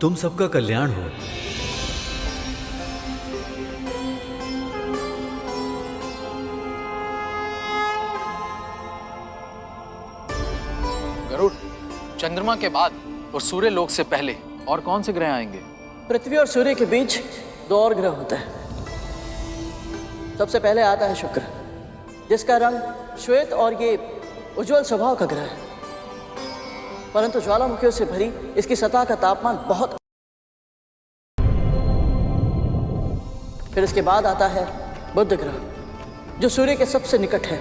तुम सबका कल्याण हो। गरुड़, चंद्रमा के बाद और सूर्य लोक से पहले और कौन से ग्रह आएंगे? पृथ्वी और सूर्य के बीच दो और ग्रह होते हैं। सबसे पहले आता है शुक्र, जिसका रंग श्वेत और ये उज्जवल स्वभाव का ग्रह है, परंतु ज्वालामुखियों से भरी इसकी सतह का तापमान बहुत। फिर इसके बाद आता है बुध ग्रह, जो सूर्य के सबसे निकट है।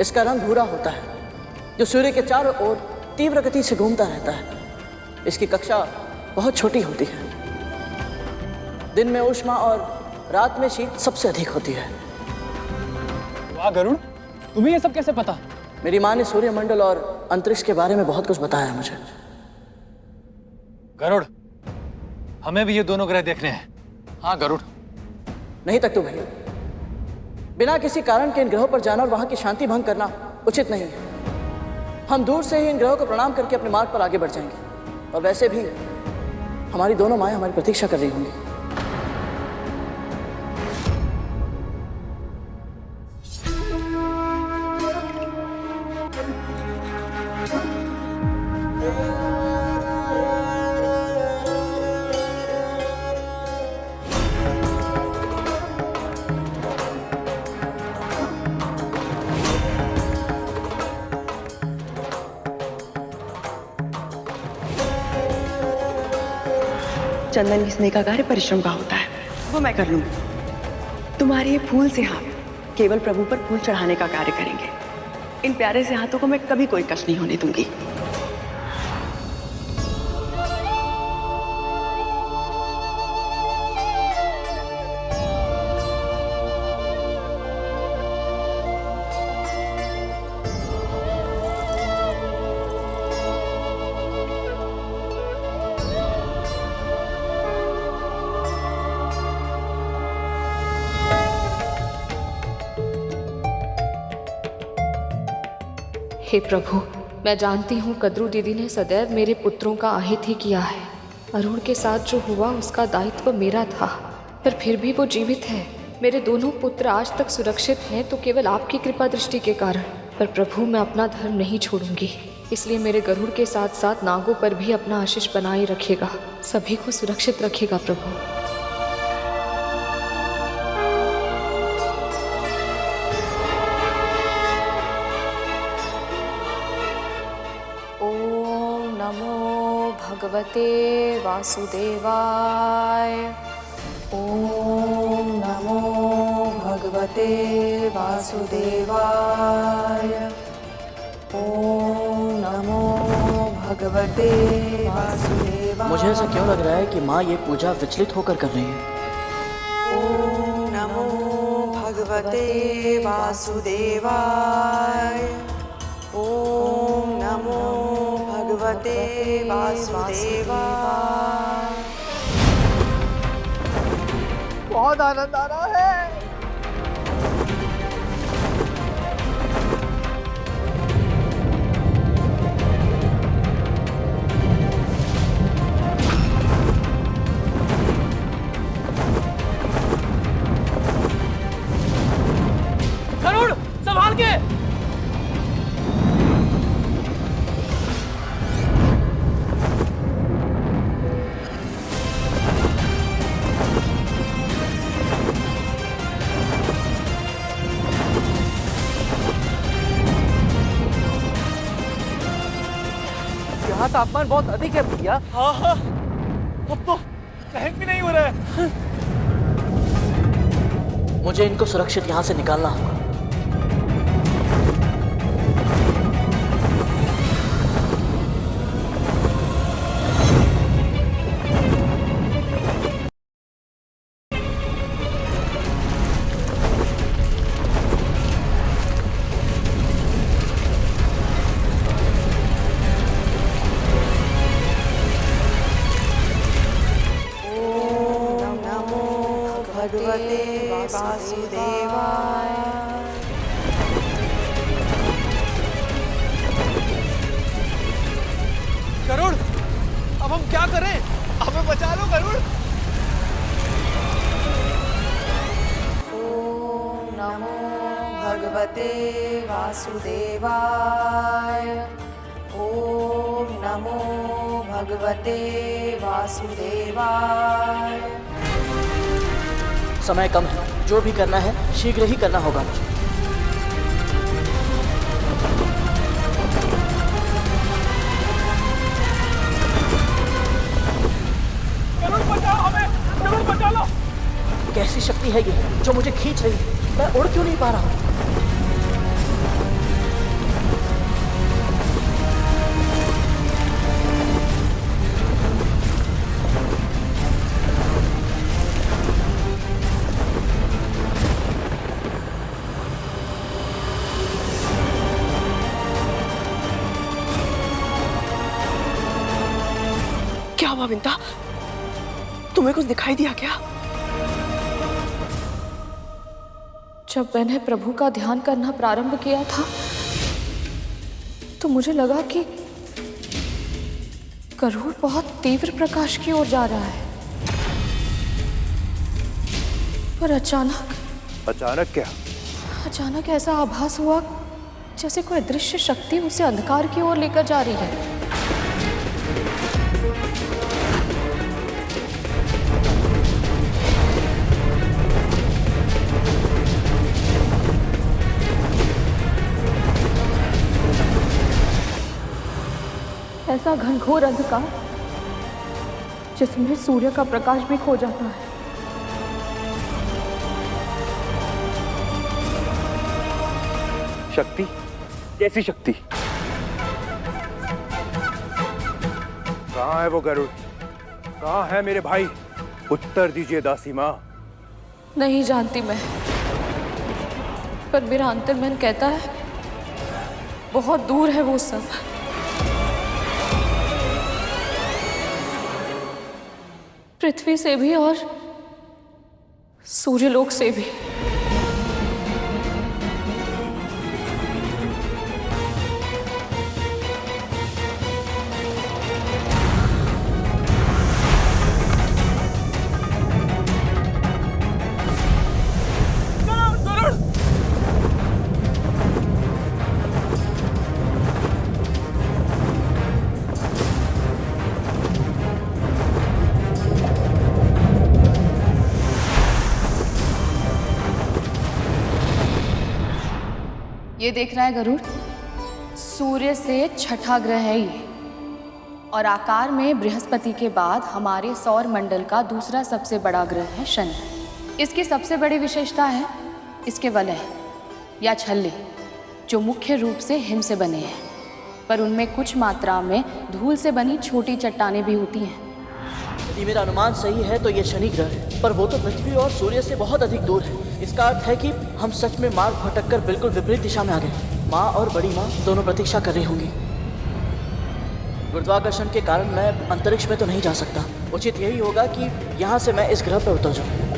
इसका रंग भूरा होता है, जो सूर्य के चारों ओर तीव्र गति से घूमता रहता है। इसकी कक्षा बहुत छोटी होती है। दिन में ऊष्मा और रात में शीत सबसे अधिक होती है। वाह गरुड़, तुम्हें ये सब कैसे पता? मेरी माँ ने सूर्यमंडल और अंतरिक्ष के बारे में बहुत कुछ बताया है मुझे। गरुड़, हमें भी ये दोनों ग्रह देखने हैं। हाँ गरुड़। नहीं तख्तू भैया, बिना किसी कारण के इन ग्रहों पर जाना और वहां की शांति भंग करना उचित नहीं है। हम दूर से ही इन ग्रहों को प्रणाम करके अपने मार्ग पर आगे बढ़ जाएंगे। और वैसे भी हमारी दोनों माएं हमारी प्रतीक्षा कर रही होंगी। चंदन घिसने का कार्य परिश्रम का होता है, वो मैं कर लूंगी। तुम्हारे ये फूल से हाथ केवल प्रभु पर फूल चढ़ाने का कार्य करेंगे। इन प्यारे से हाथों को मैं कभी कोई कष्ट नहीं होने दूंगी। हे प्रभु, मैं जानती हूँ कद्रू दीदी ने सदैव मेरे पुत्रों का आहित ही किया है। अरुण के साथ जो हुआ उसका दायित्व मेरा था, पर फिर भी वो जीवित है। मेरे दोनों पुत्र आज तक सुरक्षित हैं तो केवल आपकी कृपा दृष्टि के कारण। पर प्रभु, मैं अपना धर्म नहीं छोड़ूंगी, इसलिए मेरे गरुड़ के साथ साथ नागों पर भी अपना आशीष बनाए रखेगा, सभी को सुरक्षित रखेगा प्रभु। भगवते वासुदेवाय। ओम नमो भगवते वासुदेवाय। ओम नमो भगवते वासुदेवाय। मुझे ऐसा क्यों लग रहा है कि माँ ये पूजा विचलित होकर कर रही है? ओम नमो भगवते वासुदेवाय। ओम नमो भगवते वासुदेवाय। बहुत आनंद आ रहा है। गरुड़, संभाल के। यहाँ तापमान बहुत अधिक है भैया। हाँ हाँ, अब तो सहन भी नहीं हो रहा है। मुझे इनको सुरक्षित यहाँ से निकालना होगा। भगवते वासुदेवाय। गरुड़, अब हम क्या करें? करो गरुड़। ॐ नमो भगवते वासुदेवाय। ॐ नमो भगवते वासुदेवाय। समय कम है, जो भी करना है शीघ्र ही करना होगा मुझे। गरुड़ बचाओ हमें, गरुड़ बचा लो। कैसी शक्ति है ये जो मुझे खींच रही है? मैं उड़ क्यों नहीं पा रहा हूँ? क्या हुआ विंता? तुम्हें कुछ दिखाई दिया क्या? जब मैंने प्रभु का ध्यान करना प्रारंभ किया था तो मुझे लगा कि गरुड़ बहुत तीव्र प्रकाश की ओर जा रहा है, पर अचानक क्या? अचानक ऐसा आभास हुआ जैसे कोई दृश्य शक्ति उसे अंधकार की ओर लेकर जा रही है। ऐसा घनघोर अंधकार जिसमें सूर्य का प्रकाश भी खो जाता है। शक्ति? कैसी शक्ति? कहाँ है वो गरुड़? कहाँ है मेरे भाई? उत्तर दीजिए दासी माँ। नहीं जानती मैं, पर मेरा अंतर्मन कहता है बहुत दूर है वो सब। पृथ्वी से भी और सूर्यलोक से भी। ये देख रहा है गरुड़, सूर्य से छठा ग्रह है ये, और आकार में बृहस्पति के बाद हमारे सौर मंडल का दूसरा सबसे बड़ा ग्रह है शनि। इसकी सबसे बड़ी विशेषता है इसके वलय या छल्ले, जो मुख्य रूप से हिम से बने हैं, पर उनमें कुछ मात्रा में धूल से बनी छोटी चट्टानें भी होती हैं। यदि मेरा अनुमान सही है तो ये शनि ग्रह है, पर वो तो पृथ्वी और सूर्य से बहुत अधिक दूर है। इसका अर्थ है कि हम सच में मार्ग भटककर बिल्कुल विपरीत दिशा में आ गए। माँ और बड़ी माँ दोनों प्रतीक्षा कर रही होंगी। गुरुत्वाकर्षण के कारण मैं अंतरिक्ष में तो नहीं जा सकता। उचित यही होगा कि यहाँ से मैं इस ग्रह पर उतर जाऊँ।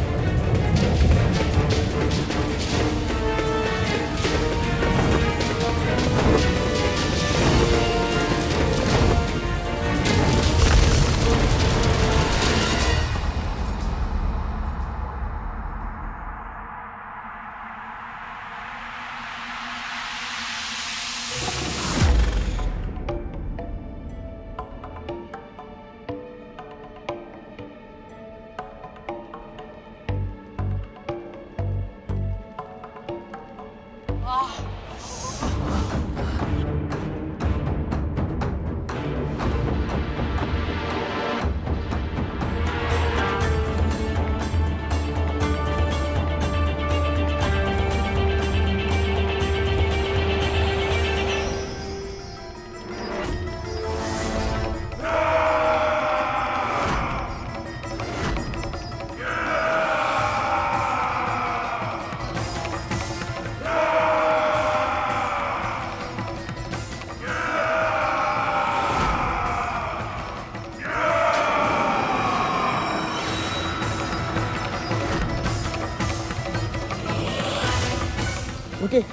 रुकिए,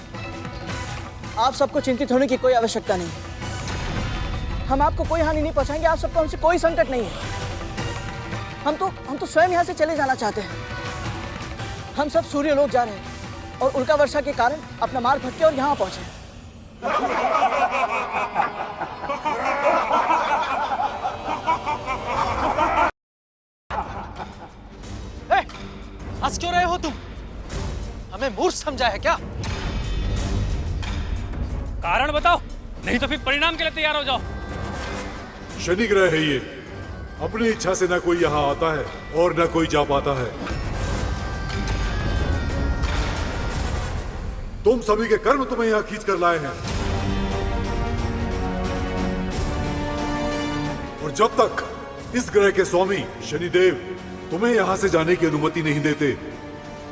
आप सबको चिंतित होने की कोई आवश्यकता नहीं। हम आपको कोई हानि नहीं पहुंचाएंगे। आप सबको हमसे कोई संकट नहीं है। हम तो स्वयं यहाँ से चले जाना चाहते हैं। हम सब सूर्य लोक जा रहे हैं और उल्का वर्षा के कारण अपना मार्ग भटके और यहाँ पहुंचे। हंस क्यों रहे हो तुम? हमें मूर्ख समझा है क्या? कारण बताओ, नहीं तो फिर परिणाम के लिए तैयार हो जाओ। शनि ग्रह है ये, अपनी इच्छा से ना कोई यहाँ आता है और ना कोई जा पाता है। तुम सभी के कर्म तुम्हें यहाँ खींच कर लाए हैं, और जब तक इस ग्रह के स्वामी शनिदेव तुम्हें यहाँ से जाने की अनुमति नहीं देते,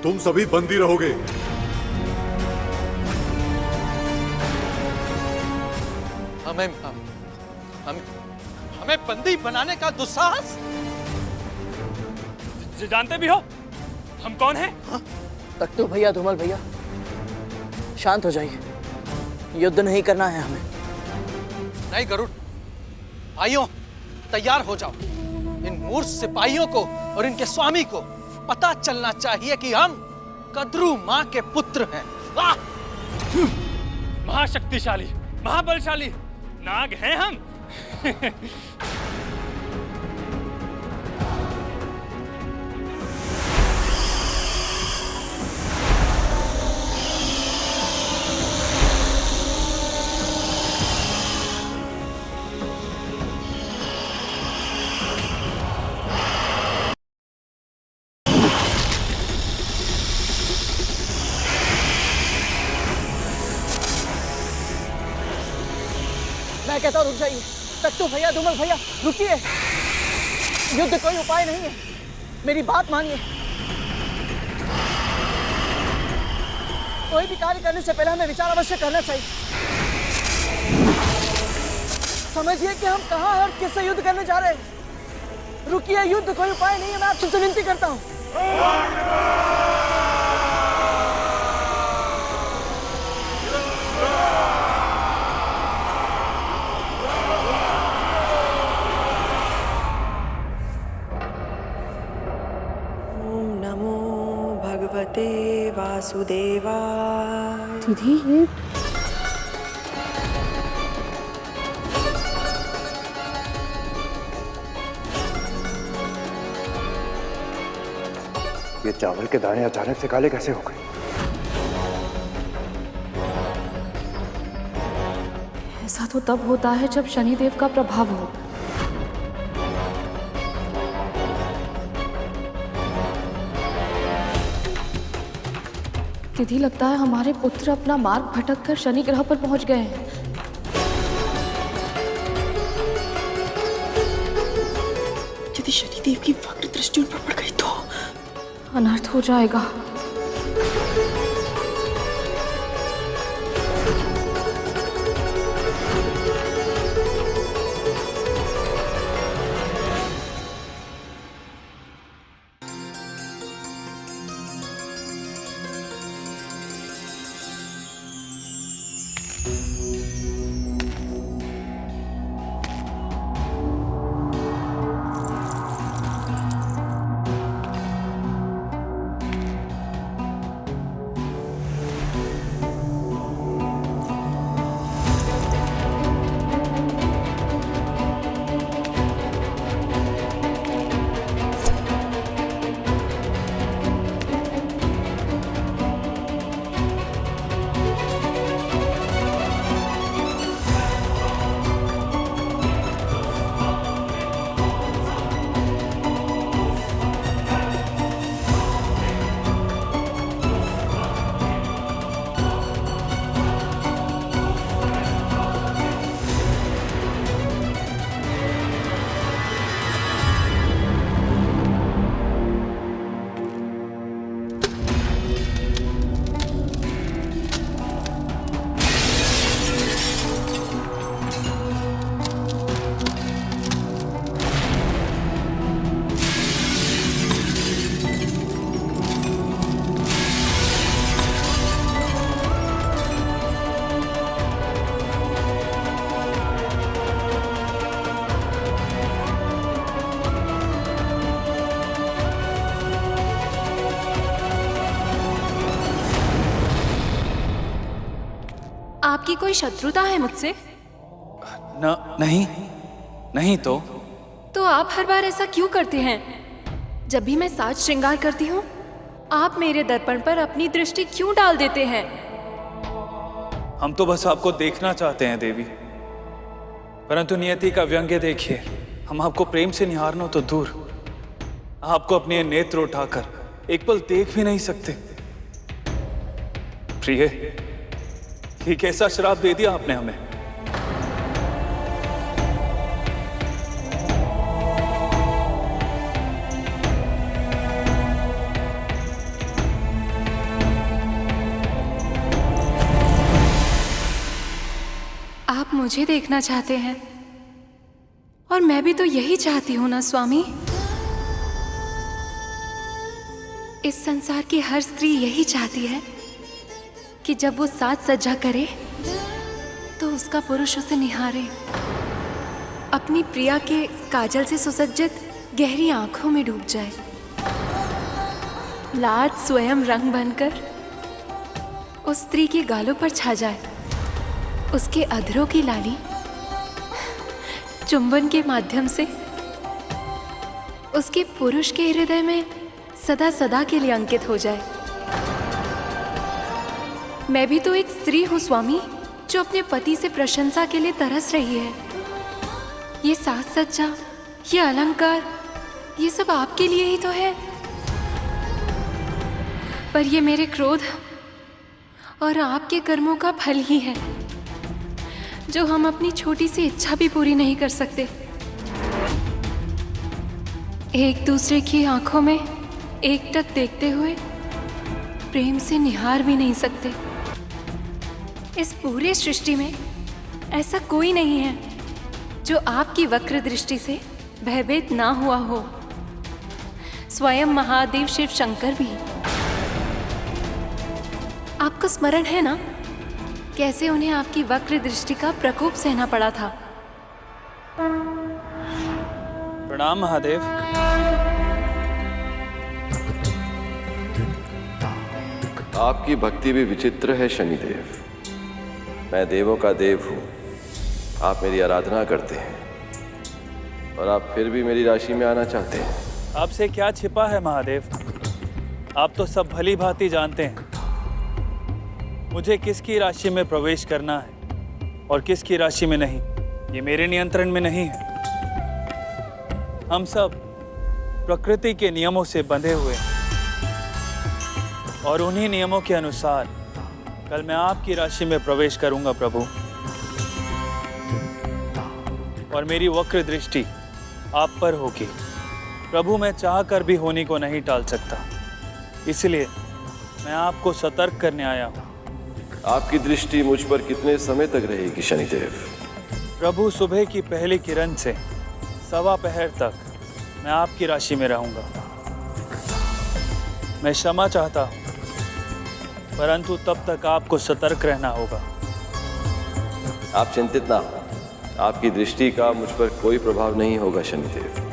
तुम सभी बंदी रहोगे। हमें बंदी बनाने का दुस्साहस? जानते भी हो हम कौन हैं? तख्तू भैया, धूमल भैया, शांत हो जाइए। युद्ध नहीं करना है हमें। नहीं गरुड़, भाइयों तैयार हो जाओ। इन मूर्ख सिपाहियों को और इनके स्वामी को पता चलना चाहिए कि हम कद्रू मां के पुत्र हैं। महाशक्तिशाली, महाबलशाली नाग हैं हम। मैं कहता हूँ रुक जाइए। तख्तू भैया, धूमल भैया, रुकिए। युद्ध कोई उपाय नहीं है, मेरी बात मानिए। कोई भी कार्य करने से पहले हमें विचार अवश्य करना चाहिए। समझिए कि हम कहाँ हैं और किससे युद्ध करने जा रहे हैं। रुकिए, युद्ध कोई उपाय नहीं है, मैं आपसे विनती करता हूँ। भगवते वासुदेवाय। दीदी ये चावल के दाने अचानक से काले कैसे हो गए? ऐसा तो तब होता है जब शनिदेव का प्रभाव हो। दीदी लगता है हमारे पुत्र अपना मार्ग भटक कर शनि ग्रह पर पहुंच गए हैं। यदि शनिदेव की वक्र दृष्टि उन पर पड़ गई तो अनर्थ हो जाएगा। कोई शत्रुता है मुझसे? नहीं तो आप हर बार ऐसा क्यों करते हैं? जब भी मैं साज श्रृंगार करती हूँ, आप मेरे दर्पण पर अपनी दृष्टि क्यों डाल देते हैं? हम तो बस आपको देखना चाहते हैं देवी, परंतु नियति का व्यंग्य देखिए। हम आपको प्रेम से निहारना तो दूर, आपको अपने नेत्र उठाकर एक पल देख भी नहीं सकते। प्रिय, ये कैसा श्राप दे दिया आपने हमें? आप मुझे देखना चाहते हैं और मैं भी तो यही चाहती हूं ना स्वामी। इस संसार की हर स्त्री यही चाहती है कि जब वो साज सज्जा करे तो उसका पुरुष उसे निहारे, अपनी प्रिया के काजल से सुसज्जित गहरी आंखों में डूब जाए, लाज स्वयं रंग बनकर उस स्त्री के गालों पर छा जाए, उसके अधरों की लाली चुंबन के माध्यम से उसके पुरुष के हृदय में सदा सदा के लिए अंकित हो जाए। मैं भी तो एक स्त्री हूं स्वामी, जो अपने पति से प्रशंसा के लिए तरस रही है। ये साज सज्जा, ये अलंकार, ये सब आपके लिए ही तो है। पर ये मेरे क्रोध और आपके कर्मों का फल ही है, जो हम अपनी छोटी सी इच्छा भी पूरी नहीं कर सकते। एक दूसरे की आंखों में एकटक देखते हुए प्रेम से निहार भी नहीं सकते। इस पूरे सृष्टि में ऐसा कोई नहीं है जो आपकी वक्र दृष्टि से भयभीत ना हुआ हो। स्वयं महादेव शिव शंकर भी। आपको स्मरण है ना कैसे उन्हें आपकी वक्र दृष्टि का प्रकोप सहना पड़ा था? प्रणाम महादेव। आपकी भक्ति भी विचित्र है शनिदेव। मैं देवों का देव हूँ, आप मेरी आराधना करते हैं और आप फिर भी मेरी राशि में आना चाहते हैं। आपसे क्या छिपा है महादेव? आप तो सब भली भांति जानते हैं मुझे किसकी राशि में प्रवेश करना है और किसकी राशि में नहीं। ये मेरे नियंत्रण में नहीं है। हम सब प्रकृति के नियमों से बंधे हुए हैं और उन्हीं नियमों के अनुसार कल मैं आपकी राशि में प्रवेश करूंगा प्रभु, और मेरी वक्र दृष्टि आप पर होगी प्रभु। मैं चाह कर भी होने को नहीं टाल सकता, इसलिए मैं आपको सतर्क करने आया हूँ। आपकी दृष्टि मुझ पर कितने समय तक रहेगी शनिदेव? प्रभु, सुबह की पहली किरण से सवा पहर तक मैं आपकी राशि में रहूंगा। मैं क्षमा चाहता हूं, परंतु तब तक आपको सतर्क रहना होगा। आप चिंतित ना हो, आपकी दृष्टि का मुझ पर कोई प्रभाव नहीं होगा शनिदेव।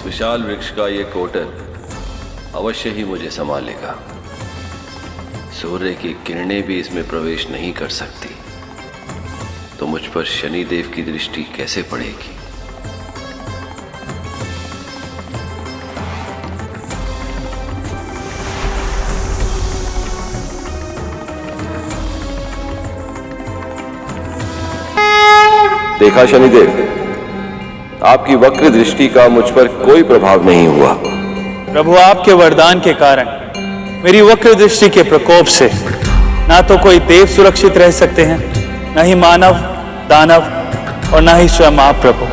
विशाल वृक्ष का ये कोटर अवश्य ही मुझे संभालेगा। सूर्य की किरणें भी इसमें प्रवेश नहीं कर सकती, तो मुझ पर शनिदेव की दृष्टि कैसे पड़ेगी? देखा शनिदेव, आपकी वक्र दृष्टि का मुझ पर कोई प्रभाव नहीं हुआ। प्रभु, आपके वरदान के कारण मेरी वक्र दृष्टि के प्रकोप से ना तो कोई देव सुरक्षित रह सकते हैं न ही मानव, दानव और न ही स्वयं आप प्रभु।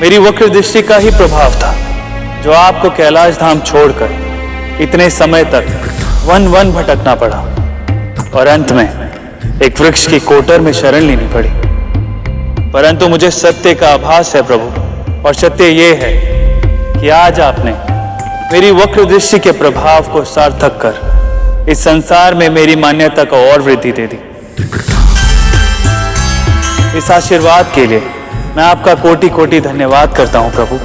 मेरी वक्र दृष्टि का ही प्रभाव था जो आपको कैलाश धाम छोड़कर इतने समय तक वन वन भटकना पड़ा और अंत में एक वृक्ष की कोटर में शरण लेनी पड़ी। परंतु मुझे सत्य का आभास है प्रभु, और सत्य ये है कि आज आपने मेरी वक्र दृष्टि के प्रभाव को सार्थक कर इस संसार में मेरी मान्यता को और वृद्धि दे दी। इस आशीर्वाद के लिए मैं आपका कोटि कोटि धन्यवाद करता हूं प्रभु।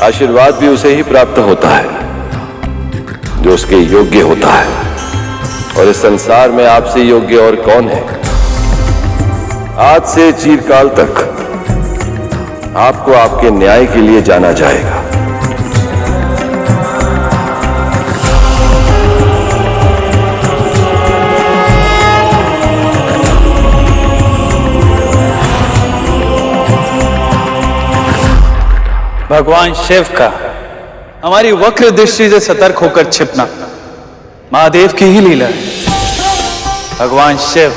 आशीर्वाद भी उसे ही प्राप्त होता है जो उसके योग्य होता है, और इस संसार में आपसे योग्य और कौन है। आज से चिरकाल तक आपको आपके न्याय के लिए जाना जाएगा। भगवान शिव का हमारी वक्र दृष्टि से सतर्क होकर छिपना महादेव की ही लीला है। भगवान शिव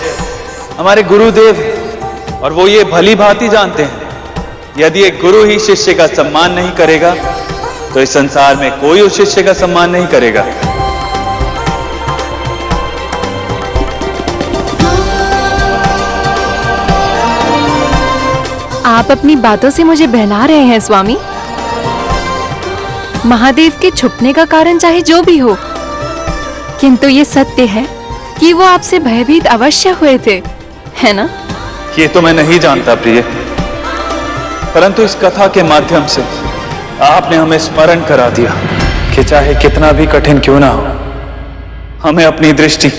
हमारे गुरुदेव हैं और वो ये भली भांति जानते हैं यदि एक गुरु ही शिष्य का सम्मान नहीं करेगा तो इस संसार में कोई उस शिष्य का सम्मान नहीं करेगा। आप अपनी बातों से मुझे बहला रहे हैं स्वामी। महादेव के छुपने का कारण चाहे जो भी हो, किंतु ये सत्य है कि वो आपसे भयभीत अवश्य हुए थे, है ना? ये तो मैं नहीं जानता प्रिय, परंतु इस कथा के माध्यम से आपने हमें स्मरण करा दिया कि चाहे कितना भी कठिन क्यों ना हो, हमें अपनी दृष्टि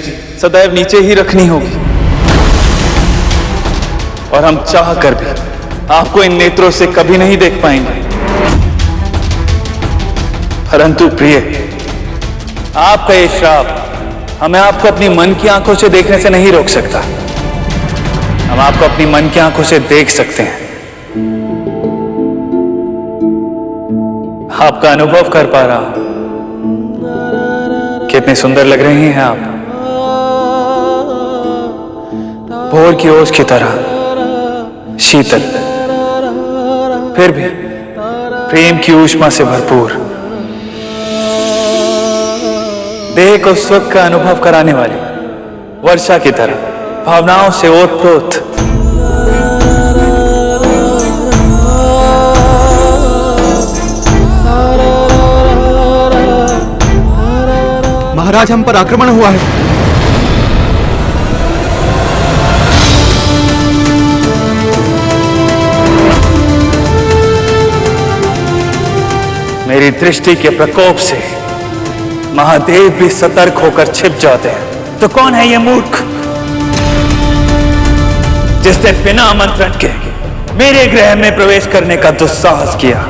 सदैव नीचे ही रखनी होगी। और हम चाह कर भी आपको इन नेत्रों से कभी नहीं देख पाएंगे। परंतु प्रिय, आपका ये श्राप हमें आपको अपनी मन की आंखों से देखने से नहीं रोक सकता। हम आपको अपनी मन की आंखों से देख सकते हैं, आपका अनुभव कर पा रहा हूं। कितने सुंदर लग रही हैं आप, भोर की ओस की तरह शीतल, फिर भी प्रेम की ऊष्मा से भरपूर, देह को सुख का अनुभव कराने वाली वर्षा की तरह भावनाओं से ओतप्रोत। महाराज, हम पर आक्रमण हुआ है। मेरी दृष्टि के प्रकोप से महादेव भी सतर्क होकर छिप जाते हैं, तो कौन है ये मूर्ख जिसने बिना आमंत्रण के मेरे गृह में प्रवेश करने का दुस्साहस किया?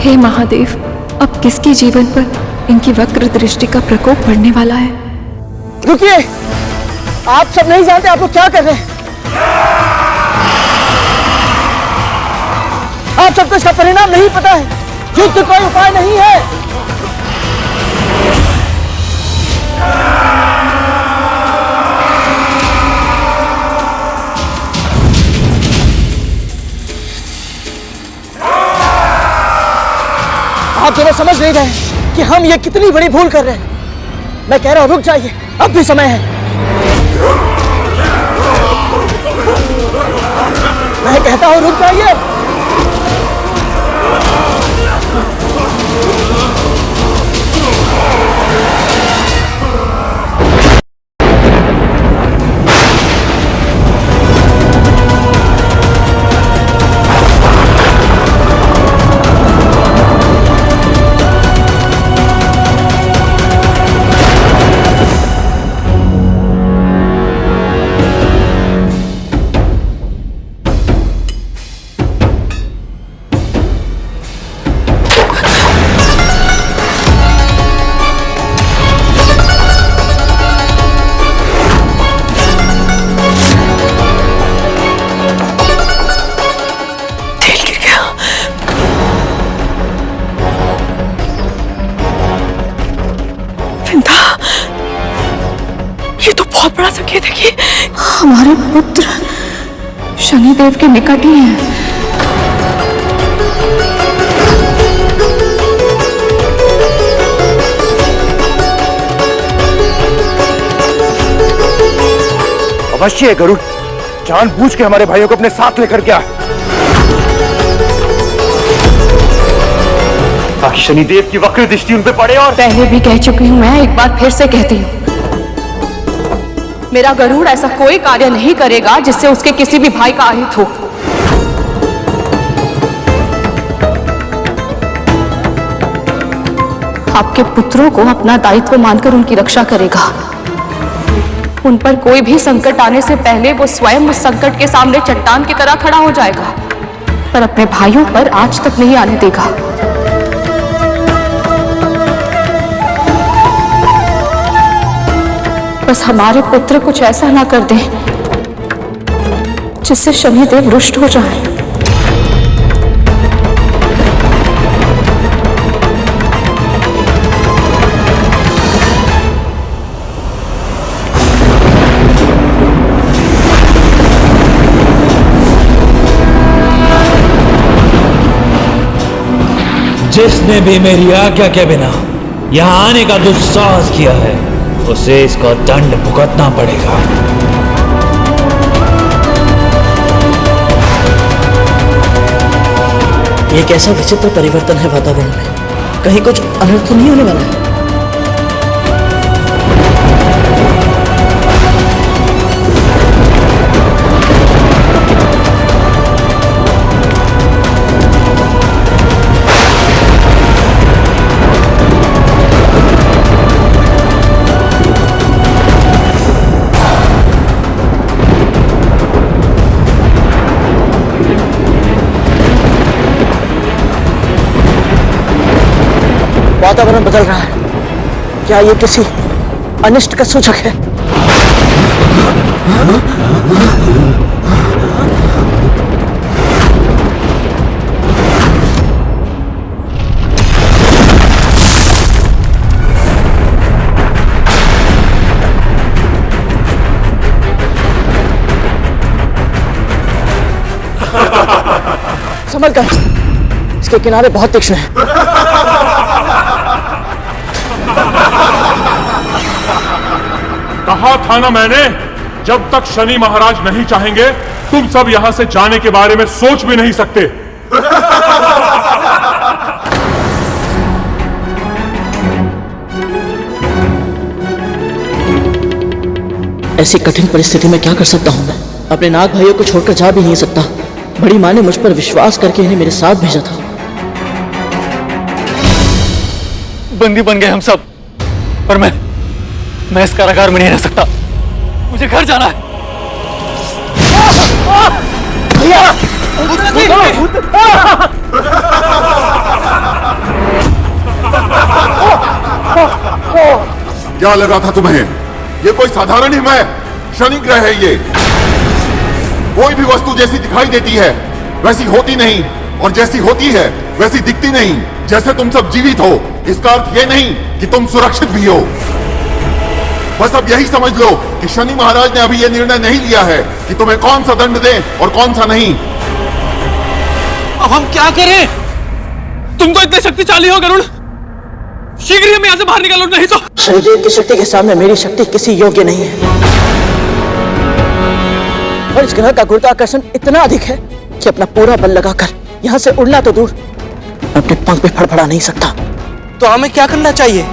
हे महादेव, अब किसके जीवन पर इनकी वक्र दृष्टि का प्रकोप पड़ने वाला है? रुकिए, आप सब नहीं जानते आप लोग क्या कर रहे हैं। आप सबको इसका परिणाम नहीं पता है। युद्ध कोई उपाय नहीं है। आप दोनों समझ नहीं रहे कि हम ये कितनी बड़ी भूल कर रहे हैं। मैं कह रहा हूं रुक जाइए, अब भी समय है। मैं कहता हूं रुक जाइए। हमारे पुत्र शनिदेव के निकट ही हैं। अवश्य है गरुड़, जानबूझ के हमारे भाइयों को अपने साथ लेकर के आ। ताकि शनिदेव की वक्र दृष्टि उन पे पड़े। और पहले भी कह चुकी हूं, मैं एक बार फिर से कहती हूं, मेरा गरुड़ ऐसा कोई कार्य नहीं करेगा जिससे उसके किसी भी भाई का अहित हो। आपके पुत्रों को अपना दायित्व मानकर उनकी रक्षा करेगा। उन पर कोई भी संकट आने से पहले वो स्वयं उस संकट के सामने चट्टान की तरह खड़ा हो जाएगा, पर अपने भाइयों पर आज तक नहीं आने देगा। बस हमारे पुत्र कुछ ऐसा ना कर दें जिससे शनिदेव रुष्ट हो जाए। जिसने भी मेरी आज्ञा के बिना यहाँ आने का दुस्साहस किया है उसे इसका दंड भुगतना पड़ेगा। ये कैसा विचित्र परिवर्तन है वातावरण में, कहीं कुछ अनर्थ नहीं होने वाला है। वातावरण बदल रहा है, क्या ये किसी अनिष्ट का सूचक है? संभल कर, इसके किनारे बहुत तीक्ष्ण है। कहा था ना मैंने, जब तक शनि महाराज नहीं चाहेंगे तुम सब यहां से जाने के बारे में सोच भी नहीं सकते। ऐसी कठिन परिस्थिति में क्या कर सकता हूं मैं? अपने नाग भाइयों को छोड़कर जा भी नहीं सकता। बड़ी माँ ने मुझ पर विश्वास करके इन्हें मेरे साथ भेजा था। बंदी बन गए हम सब, पर मैं इस कारागार में नहीं रह सकता। मुझे घर जाना है। क्या लगा था तुम्हें? ये कोई साधारण हिम है? शनि ग्रह है ये। कोई भी वस्तु जैसी दिखाई देती है वैसी होती नहीं, और जैसी होती है वैसी दिखती नहीं। जैसे तुम सब जीवित हो, इसका अर्थ ये नहीं कि तुम सुरक्षित भी हो। बस अब यही समझ लो कि शनि महाराज ने अभी यह निर्णय नहीं लिया है कि तुम्हें कौन सा दंड दें और कौन सा नहीं। अब हम क्या करें? तुम तो इतने शक्तिशाली हो गरुड़, शीघ्र ही हम यहाँ से बाहर निकालो, नहीं तो। शनिदेव की शक्ति के सामने मेरी शक्ति किसी योग्य नहीं है, और इस ग्रह का गुरुत्वाकर्षण इतना अधिक है कि अपना पूरा बल लगाकर यहाँ से उड़ना तो दूर, अपने पंख भी फड़फड़ा नहीं सकता। तो हमें क्या करना चाहिए?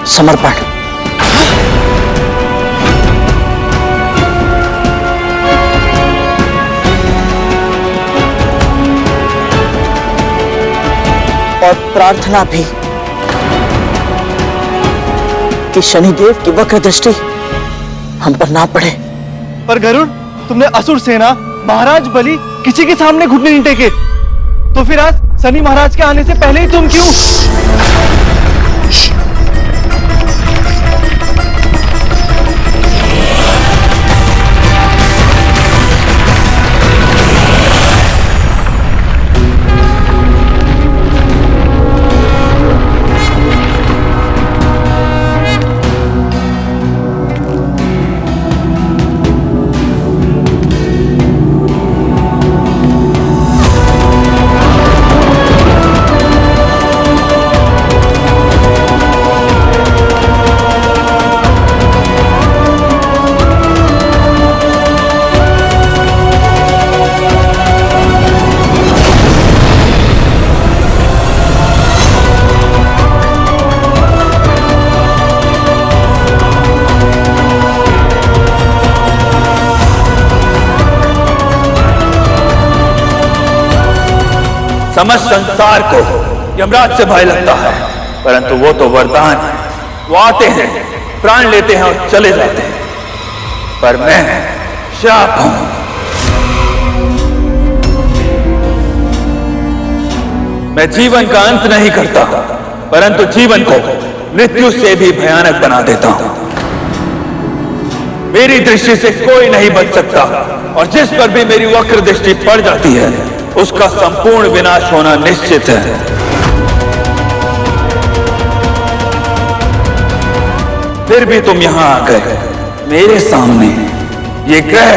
समर्पण। और प्रार्थना भी कि शनिदेव की वक्र दृष्टि हम पर ना पड़े। पर गरुड़, तुमने असुर सेना, महाराज बलि किसी के सामने घुटने नहीं टेके, तो फिर आज शनि महाराज के आने से पहले ही तुम क्यों? समस्त संसार को यमराज से भय लगता है, परंतु वो तो वरदान है। वो आते हैं, प्राण लेते हैं और चले जाते हैं, पर मैं शाप हूं। मैं जीवन का अंत नहीं करता, परंतु जीवन को मृत्यु से भी भयानक बना देता हूं। मेरी दृष्टि से कोई नहीं बच सकता, और जिस पर भी मेरी वक्र दृष्टि पड़ जाती है उसका संपूर्ण विनाश होना निश्चित है। फिर भी तुम यहां आ गए मेरे सामने। ये ग्रह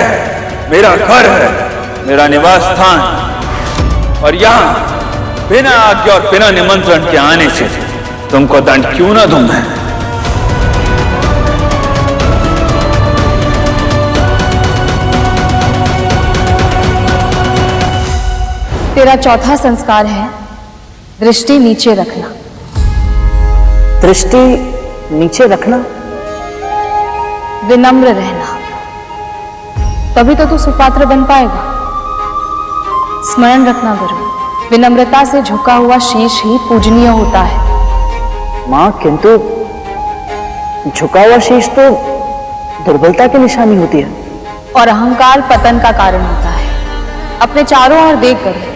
मेरा घर है, मेरा निवास स्थान, और यहां बिना आज्ञा और बिना निमंत्रण के आने से तुमको दंड क्यों ना दूं मैं? तेरा चौथा संस्कार है दृष्टि नीचे रखना। दृष्टि नीचे रखना? विनम्र रहना, तभी तो तू सुपात्र बन पाएगा। स्मरण रखना गुरु, विनम्रता से झुका हुआ शीश ही पूजनीय होता है। मां, किंतु झुका हुआ शीश तो दुर्बलता की निशानी होती है। और अहंकार पतन का कारण होता है। अपने चारों ओर देख कर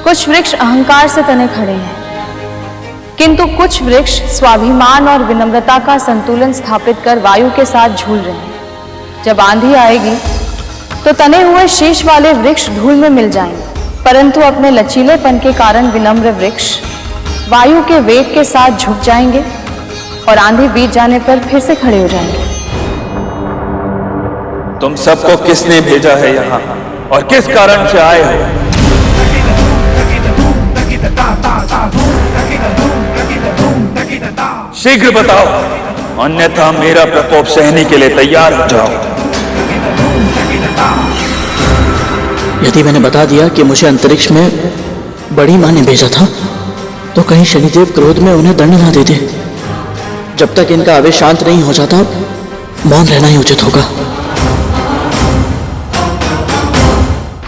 कुछ वृक्ष अहंकार से तने खड़े हैं, किंतु कुछ वृक्ष स्वाभिमान और विनम्रता का संतुलन स्थापित कर वायु के साथ झूल रहे हैं। जब आंधी आएगी तो तने हुए शीश वाले वृक्ष धूल में मिल जाएंगे, परंतु अपने लचीलेपन के कारण विनम्र वृक्ष वायु के वेग के साथ झुक जाएंगे और आंधी बीत जाने पर फिर से खड़े हो जाएंगे। तुम सबको किसने भेजा है यहाँ और किस कारण से आए हो? शीघ्र बताओ, अन्यथा मेरा प्रकोप सहने के लिए तैयार हो जाओ। यदि मैंने बता दिया कि मुझे अंतरिक्ष में बड़ी मां ने भेजा था, तो कहीं शनिदेव क्रोध में उन्हें दंड ना दे दे। जब तक इनका आवेश शांत नहीं हो जाता, मौन रहना ही उचित होगा।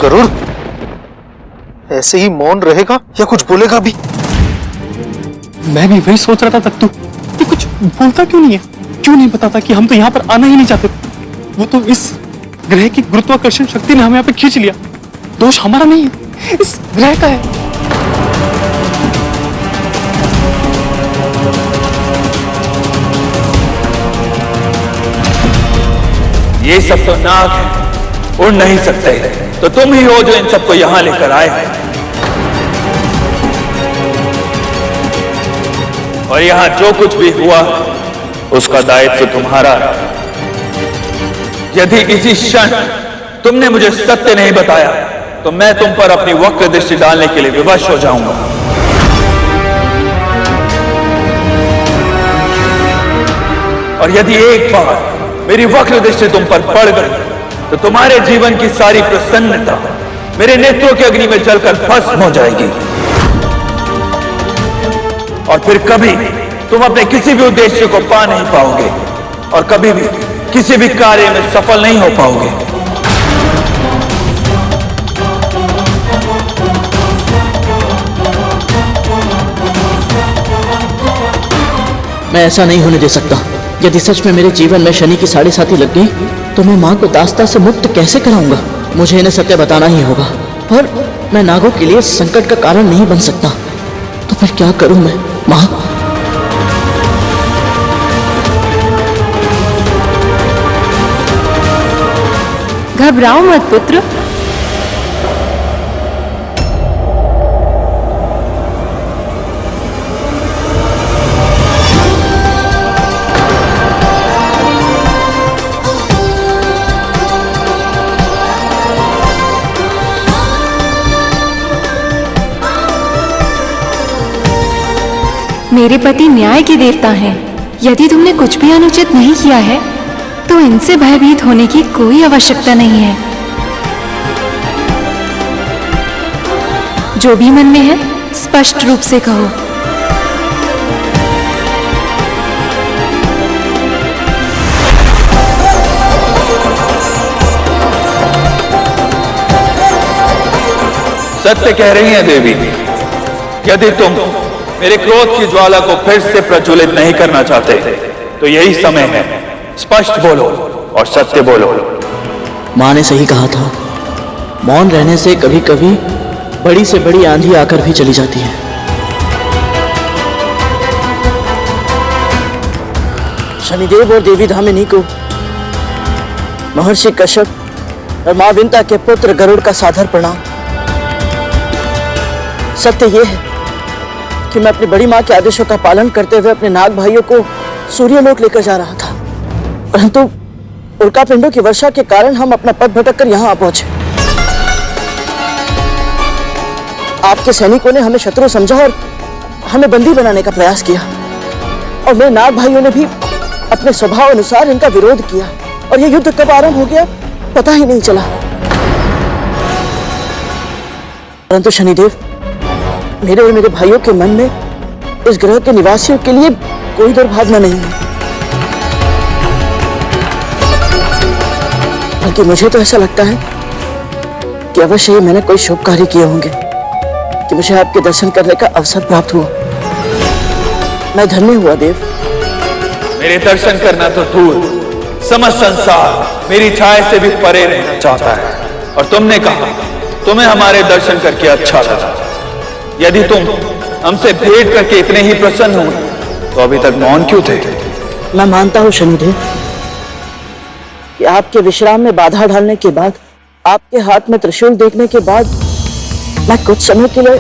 गरुड़ ऐसे ही मौन रहेगा या कुछ बोलेगा भी? मैं भी वही सोच रहा था तक कि कुछ बोलता क्यों नहीं है, क्यों नहीं बताता कि हम तो यहाँ पर आना ही नहीं चाहते। वो तो इस ग्रह की गुरुत्वाकर्षण शक्ति ने हमें यहाँ पे खींच लिया। दोष हमारा नहीं है, इस ग्रह का है। ये सब तो नाग है, उड़ नहीं सकते, तो तुम ही हो जो इन सबको यहां लेकर आए हैं। और यहां जो कुछ भी हुआ उसका दायित्व तुम्हारा है। यदि इसी क्षण तुमने मुझे सत्य नहीं बताया तो मैं तुम पर अपनी वक्र दृष्टि डालने के लिए विवश हो जाऊंगा। और यदि एक बार मेरी वक्र दृष्टि तुम पर पड़ गई तो तुम्हारे जीवन की सारी प्रसन्नता मेरे नेत्रों के अग्नि में जलकर भस्म हो जाएगी, और फिर कभी तुम अपने किसी भी उद्देश्य को पा नहीं पाओगे और कभी भी किसी भी कार्य में सफल नहीं हो पाओगे। मैं ऐसा नहीं होने दे सकता। यदि सच में मेरे जीवन में शनि की साढ़े साथी लग गई तो मैं मां को दास्ता से मुक्त कैसे कराऊंगा? मुझे इन्हें सत्य बताना ही होगा, और मैं नागों के लिए संकट का कारण नहीं बन सकता। तो फिर क्या करूं मैं? मां, घबराओ मत पुत्र। मेरे पति न्याय के देवता हैं। यदि तुमने कुछ भी अनुचित नहीं किया है तो इनसे भयभीत होने की कोई आवश्यकता नहीं है। जो भी मन में है स्पष्ट रूप से कहो। सत्य कह रही हैं देवी, यदि तुम मेरे क्रोध की ज्वाला को फिर से प्रज्वलित नहीं करना चाहते तो यही समय है, स्पष्ट बोलो और सत्य बोलो। माँ ने सही कहा था, मौन रहने से कभी कभी बड़ी से बड़ी आंधी आकर भी चली जाती है। शनिदेव और देवी धामिनी को महर्षि कश्यप और मां विंता के पुत्र गरुड़ का सादर प्रणाम। सत्य यह है कि मैं अपनी बड़ी मां के आदेशों का पालन करते हुए अपने नाग भाइयों को सूर्यलोक लेकर जा रहा था, परंतु उल्का पिंडों की वर्षा के कारण हम अपना पथ भटक कर यहां आ पहुंचे। आपके सैनिकों ने हमें शत्रु समझा और हमें बंदी बनाने का प्रयास किया, और मेरे नाग भाइयों ने भी अपने स्वभाव अनुसार इनका विरोध किया, और यह युद्ध कब आरंभ हो गया पता ही नहीं चला। परंतु शनिदेव, मेरे और मेरे भाइयों के मन में इस ग्रह के निवासियों के लिए कोई दुर्भावना नहीं है, बल्कि मुझे तो ऐसा लगता है कि अवश्य ही मैंने कोई शुभ कार्य किए होंगे कि मुझे आपके दर्शन करने का अवसर प्राप्त हुआ। मैं धन्य हुआ देव। मेरे दर्शन करना तो दूर, समस्त संसार मेरी छाया से भी परे रहना चाहता है, और तुमने कहा तुम्हें हमारे दर्शन करके अच्छा लगा। यदि तुम हमसे भेंट करके इतने ही प्रसन्न हो तो अभी तक मौन क्यों थे? मैं मानता हूं शनिदेव कि आपके विश्राम में बाधा डालने के बाद, आपके हाथ में त्रिशूल देखने के बाद मैं कुछ समय के लिए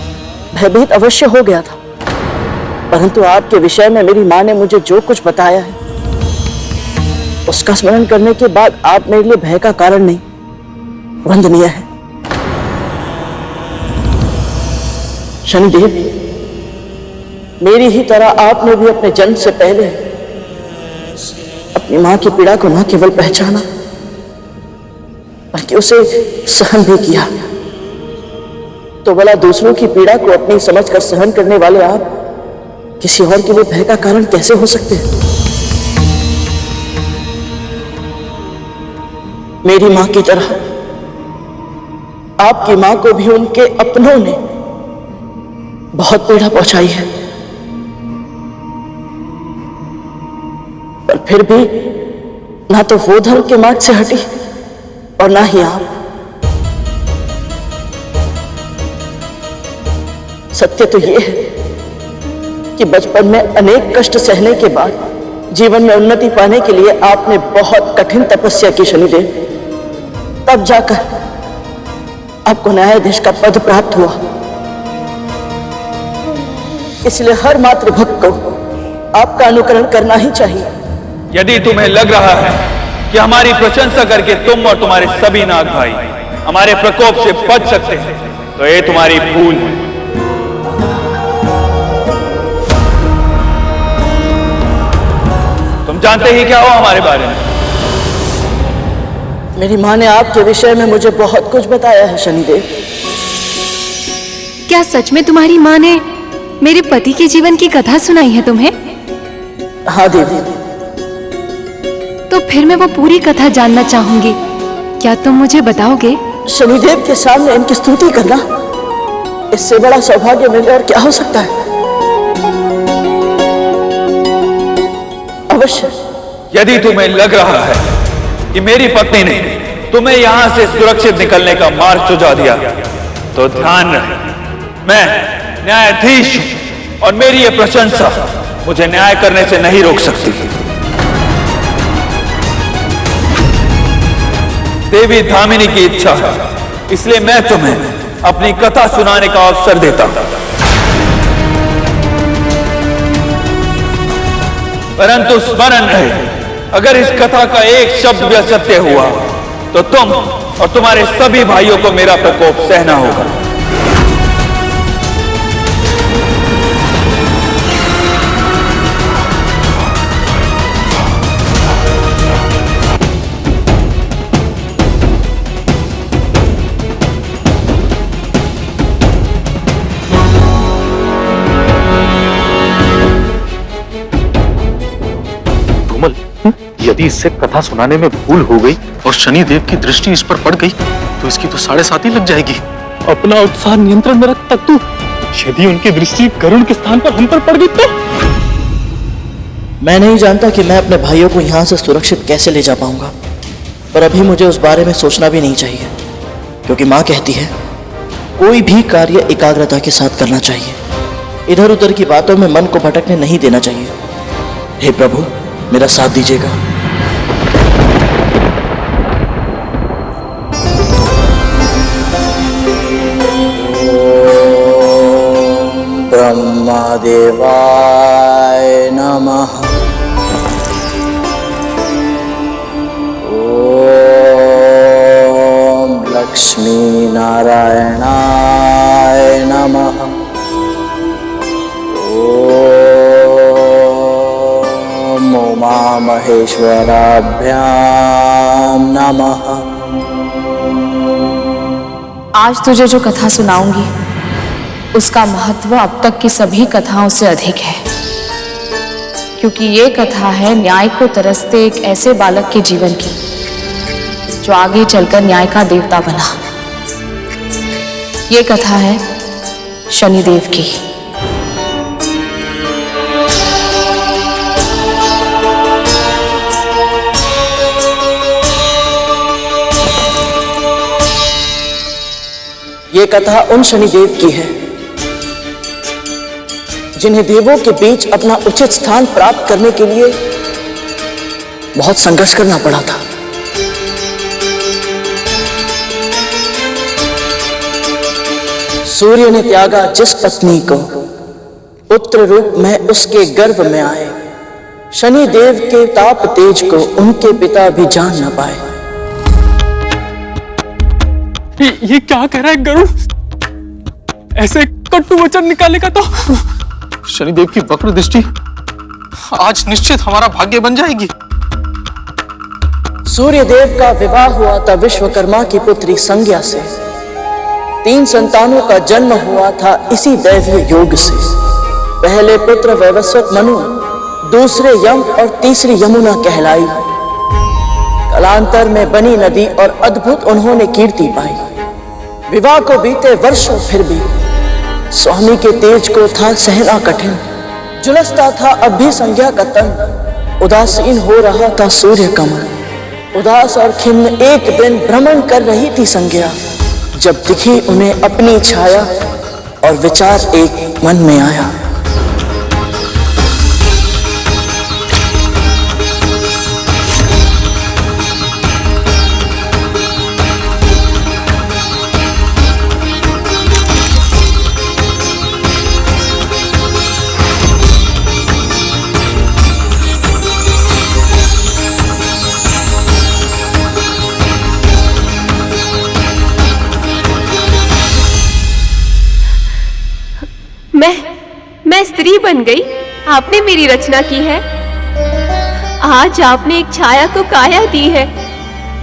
भयभीत अवश्य हो गया था, परंतु आपके विषय में मेरी मां ने मुझे जो कुछ बताया है उसका स्मरण करने के बाद आप मेरे लिए भय का कारण नहीं, वंदनीय है। शनिदेव, मेरी ही तरह आपने भी अपने जन्म से पहले अपनी मां की पीड़ा को न केवल पहचाना बल्कि उसे सहन भी किया। तो भला दूसरों की पीड़ा को अपनी समझकर सहन करने वाले आप किसी और के लिए भय का कारण कैसे हो सकते हैं? मेरी मां की तरह आपकी मां को भी उनके अपनों ने बहुत पीड़ा पहुंचाई है, पर फिर भी ना तो वो धर्म के मार्ग से हटी और ना ही आप। सत्य तो ये है कि बचपन में अनेक कष्ट सहने के बाद जीवन में उन्नति पाने के लिए आपने बहुत कठिन तपस्या की शनिदेव, तब जाकर आपको न्यायाधीश का पद प्राप्त हुआ। इसलिए हर मात्र भक्त को आपका अनुकरण करना ही चाहिए। यदि तुम्हें लग रहा है कि हमारी प्रशंसा करके तुम और तुम्हारे सभी नाग भाई हमारे प्रकोप से बच सकते हैं तो ये तुम्हारी भूल है। तुम जानते ही क्या हो हमारे बारे में? मेरी मां ने आपके विषय में मुझे बहुत कुछ बताया है शनिदेव। क्या सच में तुम्हारी माँ ने मेरे पति के जीवन की कथा सुनाई है तुम्हें? हाँ देवी। तो फिर मैं वो पूरी कथा जानना चाहूंगी, क्या तुम मुझे बताओगे? शनिदेव के सामने इनकी स्तुति करना, इससे बड़ा सौभाग्य मिले और क्या हो सकता है? अवश्य। यदि तुम्हें लग रहा है कि मेरी पत्नी ने तुम्हें यहां से सुरक्षित निकलने का मार्ग सुझा दिया तो ध्यान रहे, मैं न्यायाधीश हूं और मेरी ये प्रशंसा मुझे न्याय करने से नहीं रोक सकती। देवी धामिनी की इच्छा है, इसलिए मैं तुम्हें अपनी कथा सुनाने का अवसर देता हूं। परंतु स्मरण रहे, अगर इस कथा का एक शब्द भी असत्य हुआ तो तुम और तुम्हारे सभी भाइयों को मेरा प्रकोप सहना होगा। यदि इससे कथा सुनाने में भूल हो गई और शनि देव की दृष्टि इस पर पड़ गई तो इसकी तो 7.5 ही लग जाएगी। अपना उत्साह नियंत्रण में रख तक तू यदि उनकी दृष्टि गरुड़ के स्थान पर हम पर पड़ गई तो? मैं नहीं जानता कि मैं अपने भाइयों को यहाँ से सुरक्षित कैसे ले जा पाऊंगा, पर अभी मुझे उस बारे में सोचना भी नहीं चाहिए, क्योंकि माँ कहती है कोई भी कार्य एकाग्रता के साथ करना चाहिए। इधर उधर की बातों में मन को भटकने नहीं देना चाहिए। हे प्रभु, मेरा साथ दीजिएगा। ब्रह्मदेवाय नमः। ओम लक्ष्मी नारायणाय नमः। ओम उमा महेश्वराभ्याम नमः। आज तुझे जो कथा सुनाऊंगी उसका महत्व अब तक की सभी कथाओं से अधिक है, क्योंकि ये कथा है न्याय को तरसते एक ऐसे बालक के जीवन की जो आगे चलकर न्याय का देवता बना। ये कथा है शनिदेव की। ये कथा उन शनिदेव की है जिन्हें देवों के बीच अपना उचित स्थान प्राप्त करने के लिए बहुत संघर्ष करना पड़ा था। सूर्य ने त्यागा जिस पत्नी को, पुत्र रूप में उसके गर्भ में आए। शनि देव के ताप तेज को उनके पिता भी जान न पाए। ये क्या कह रहा है गरुड़? ऐसे कटु वचन निकालेगा तो शनिदेव की वक्र दृष्टि आज निश्चित हमारा भाग्य बन जाएगी। सूर्य देव का विवाह हुआ था विश्वकर्मा की पुत्री संज्ञा से। 3 संतानों का जन्म हुआ था इसी दैवीय योग से। पहले पुत्र वैवस्वत मनु, दूसरे यम और तीसरी यमुना कहलाई। कालांतर में बनी नदी और अद्भुत उन्होंने कीर्ति पाई। विवाह को बीते वर्षों फिर भी स्वामी के तेज को था सहना कठिन। झुलसता था अब भी संज्ञा का तन, उदासीन हो रहा था सूर्य कमल। उदास और खिन्न एक दिन भ्रमण कर रही थी संज्ञा, जब दिखी उन्हें अपनी छाया और विचार एक मन में आया। मैं स्त्री बन गई। आपने मेरी रचना की है। आज आपने एक छाया को काया दी है।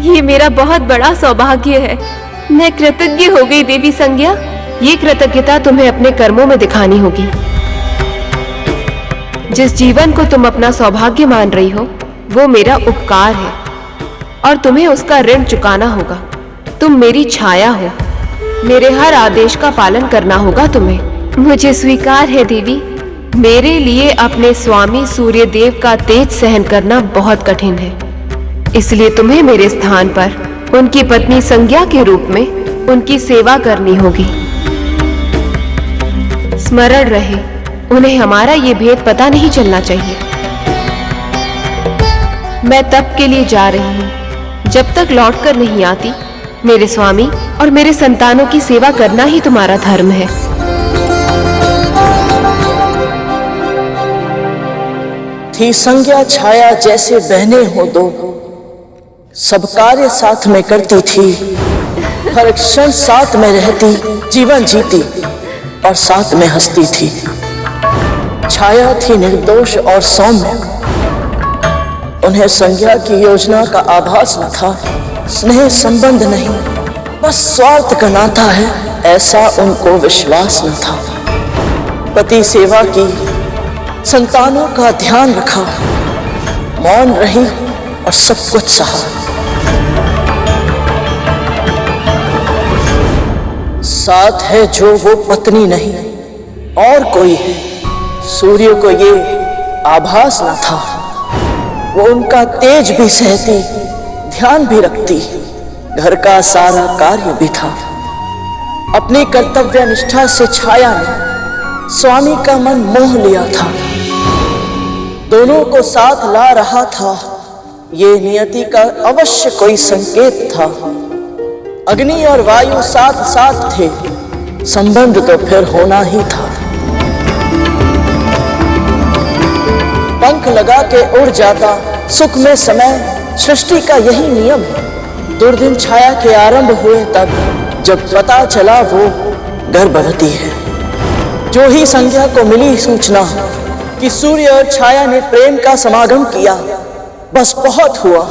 ये मेरा बहुत बड़ा सौभाग्य है। मैं कृतज्ञ हो गई देवी संज्ञा। ये कृतज्ञता तुम्हें अपने कर्मों में दिखानी होगी। जिस जीवन को तुम अपना सौभाग्य मान रही हो वो मेरा उपकार है और तुम्हें उसका ऋण चुकाना होगा। तुम मेरी छाया हो, मेरे हर आदेश का पालन करना होगा तुम्हें। मुझे स्वीकार है देवी। मेरे लिए अपने स्वामी सूर्य देव का तेज सहन करना बहुत कठिन है, इसलिए तुम्हें मेरे स्थान पर उनकी पत्नी संज्ञा के रूप में उनकी सेवा करनी होगी। स्मरण रहे, उन्हें हमारा ये भेद पता नहीं चलना चाहिए। मैं तप के लिए जा रही हूँ। जब तक लौटकर नहीं आती, मेरे स्वामी और मेरे संतानों की सेवा करना ही तुम्हारा धर्म है। थी संज्ञा छाया जैसे बहने हो दो, सब कार्य साथ में करती थी। हर क्षण साथ में रहती, जीवन जीती और साथ में हंसती थी। छाया थी निर्दोष और सौम्य। उन्हें संज्ञा की योजना का आभास न था। स्नेह संबंध नहीं, बस स्वार्थ का नाता है, ऐसा उनको विश्वास न था। पति सेवा की, संतानों का ध्यान रखा, मौन रही और सब कुछ सहा। साथ है जो वो पत्नी नहीं, और कोई है। सूर्य को ये आभास न था। वो उनका तेज भी सहती, ध्यान भी रखती, घर का सारा कार्य भी था। अपनी कर्तव्य निष्ठा से छाया ने स्वामी का मन मोह लिया था। दोनों को साथ ला रहा था, ये नियति का अवश्य कोई संकेत था। अग्नि और वायु साथ साथ थे, संबंध तो फिर होना ही था। पंख लगा के उड़ जाता सुख में समय, सृष्टि का यही नियम है। दुर्दिन छाया के आरंभ हुए तब, जब पता चला वो गर्भवती है। जो ही संध्या को मिली सूचना कि सूर्य और छाया ने प्रेम का समागम किया, बस बहुत हुआ,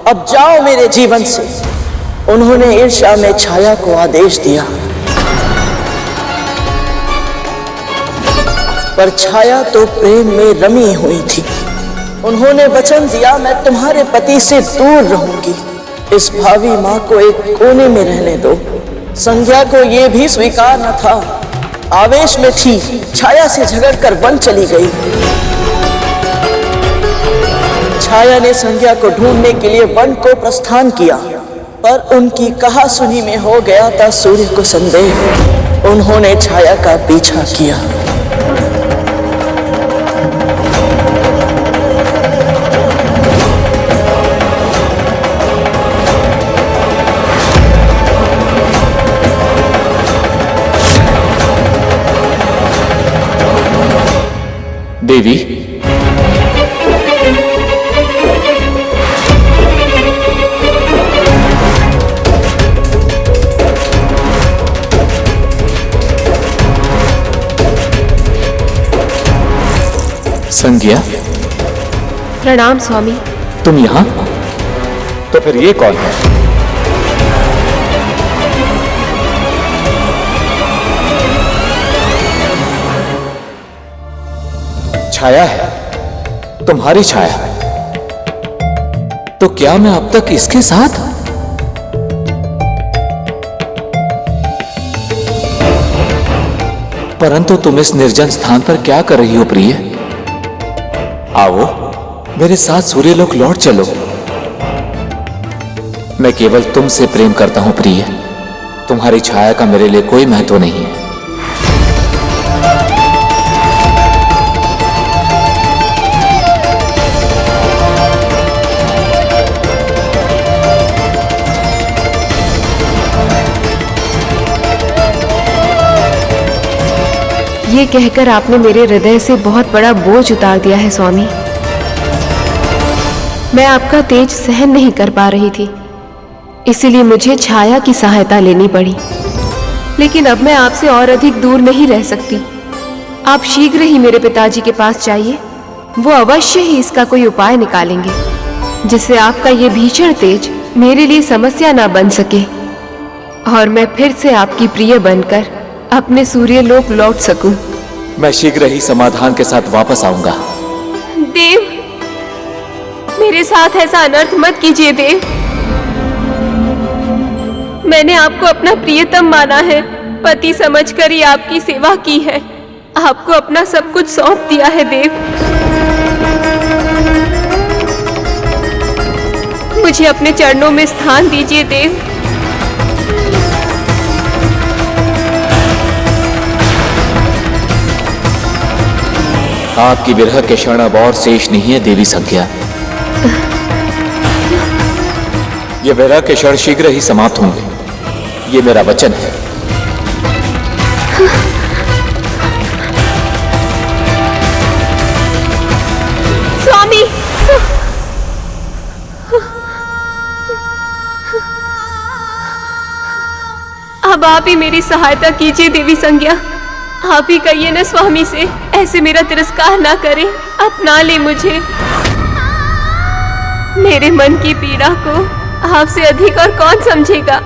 अब जाओ मेरे जीवन से। उन्होंने ईर्ष्या में छाया को आदेश दिया, पर छाया तो प्रेम में रमी हुई थी। उन्होंने वचन दिया, मैं तुम्हारे पति से दूर रहूंगी। इस भावी मां को एक कोने में रहने दो। संध्या को यह भी स्वीकार न था। आवेश में थी, छाया से झगड़कर वन चली गई। छाया ने संध्या को ढूंढने के लिए वन को प्रस्थान किया, पर उनकी कहा सुनी में हो गया था सूर्य को संदेह। उन्होंने छाया का पीछा किया। देवी, संज्ञा। प्रणाम स्वामी। तुम यहाँ? तो फिर ये कौन है? छाया है, तुम्हारी छाया। तो क्या मैं अब तक इसके साथ? परंतु तुम इस निर्जन स्थान पर क्या कर रही हो प्रिय? आओ मेरे साथ सूर्यलोक लौट चलो। मैं केवल तुमसे प्रेम करता हूं प्रिय। तुम्हारी छाया का मेरे लिए कोई महत्व नहीं है। ये कहकर आपने मेरे हृदय से बहुत बड़ा बोझ उतार दिया है स्वामी। मैं आपका तेज सहन नहीं कर पा रही थी, इसीलिए मुझे छाया की सहायता लेनी पड़ी। लेकिन अब मैं आपसे और अधिक दूर नहीं रह सकती। आप शीघ्र ही मेरे पिताजी के पास जाइए। वो अवश्य ही इसका कोई उपाय निकालेंगे, जिससे आपका ये भीषण तेज मेरे लिए समस्या ना बन सके और मैं फिर से आपकी प्रिय बनकर अपने सूर्यलोक लौट सकूं। मैं शीघ्र ही समाधान के साथ वापस आऊंगा। देव, मेरे साथ ऐसा अनर्थ मत कीजिए देव। मैंने आपको अपना प्रियतम माना है, पति समझकर ही आपकी सेवा की है, आपको अपना सब कुछ सौंप दिया है देव। मुझे अपने चरणों में स्थान दीजिए देव। आपकी विरह के क्षण अब और शेष नहीं है देवी संज्ञा। ये विरह के क्षण शीघ्र ही समाप्त होंगे, ये मेरा वचन है। स्वामी, अब आप ही मेरी सहायता कीजिए देवी संज्ञा। आप ही कहिए न स्वामी से ऐसे मेरा तिरस्कार ना करें, अपना ले मुझे। मेरे मन की पीड़ा को आपसे अधिक और कौन समझेगा।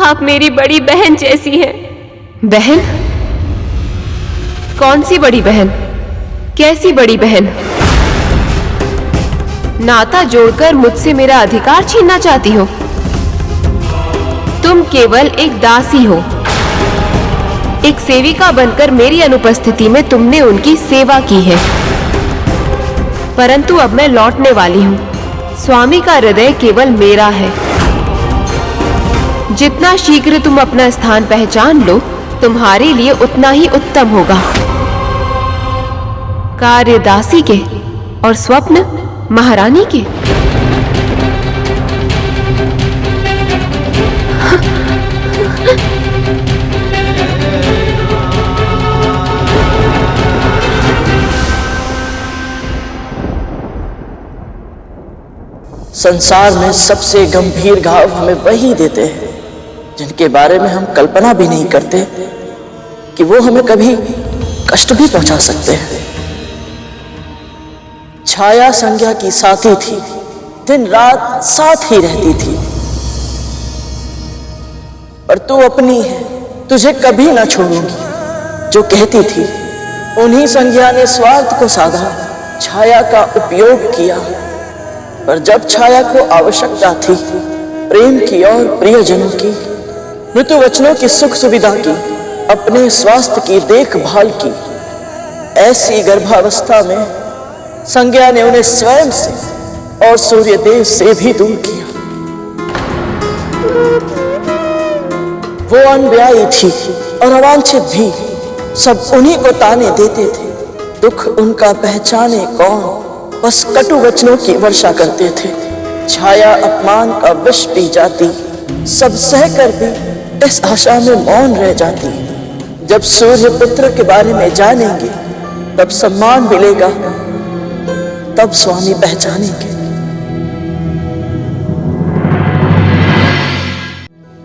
आप मेरी बड़ी बहन जैसी हैं। बहन? कौन सी बड़ी बहन? कैसी बड़ी बहन? नाता जोड़कर मुझसे मेरा अधिकार छीनना चाहती हो? तुम केवल एक दासी हो, एक सेविका बनकर मेरी अनुपस्थिति में तुमने उनकी सेवा की है, परंतु अब मैं लौटने वाली हूँ। स्वामी का हृदय केवल मेरा है। जितना शीघ्र तुम अपना स्थान पहचान लो, तुम्हारे लिए उतना ही उत्तम होगा। कार्य दासी के और स्वप्न महारानी के। संसार में सबसे गंभीर घाव हमें वही देते हैं जिनके बारे में हम कल्पना भी नहीं करते कि वो हमें कभी कष्ट भी पहुंचा सकते हैं। छाया संज्ञा की साथी थी, दिन रात साथ ही रहती थी, पर तू अपनी है, तुझे कभी ना छोड़ूंगी जो कहती थी। उन्हीं संज्ञा ने स्वार्थ को साधा, छाया का उपयोग किया, पर जब छाया को आवश्यकता थी प्रेम की और प्रियजनों की, मृत्यु वचनों की सुख सुविधा की, अपने स्वास्थ्य की देखभाल की, ऐसी गर्भावस्था में संज्ञा ने उन्हें स्वयं से और सूर्य देव से भी दूर किया। वो अनब्याही थी और अवांछित भी, सब उन्हीं को ताने देते थे। दुख उनका पहचाने कौन, बस कटु वचनों की वर्षा करते थे। छाया अपमान का विष पी जाती, सब सहकर भी इस आशा में मौन रह जाती। जब सूर्य पुत्र के बारे में जानेंगे तब सम्मान मिलेगा, तब स्वामी पहचानेंगे।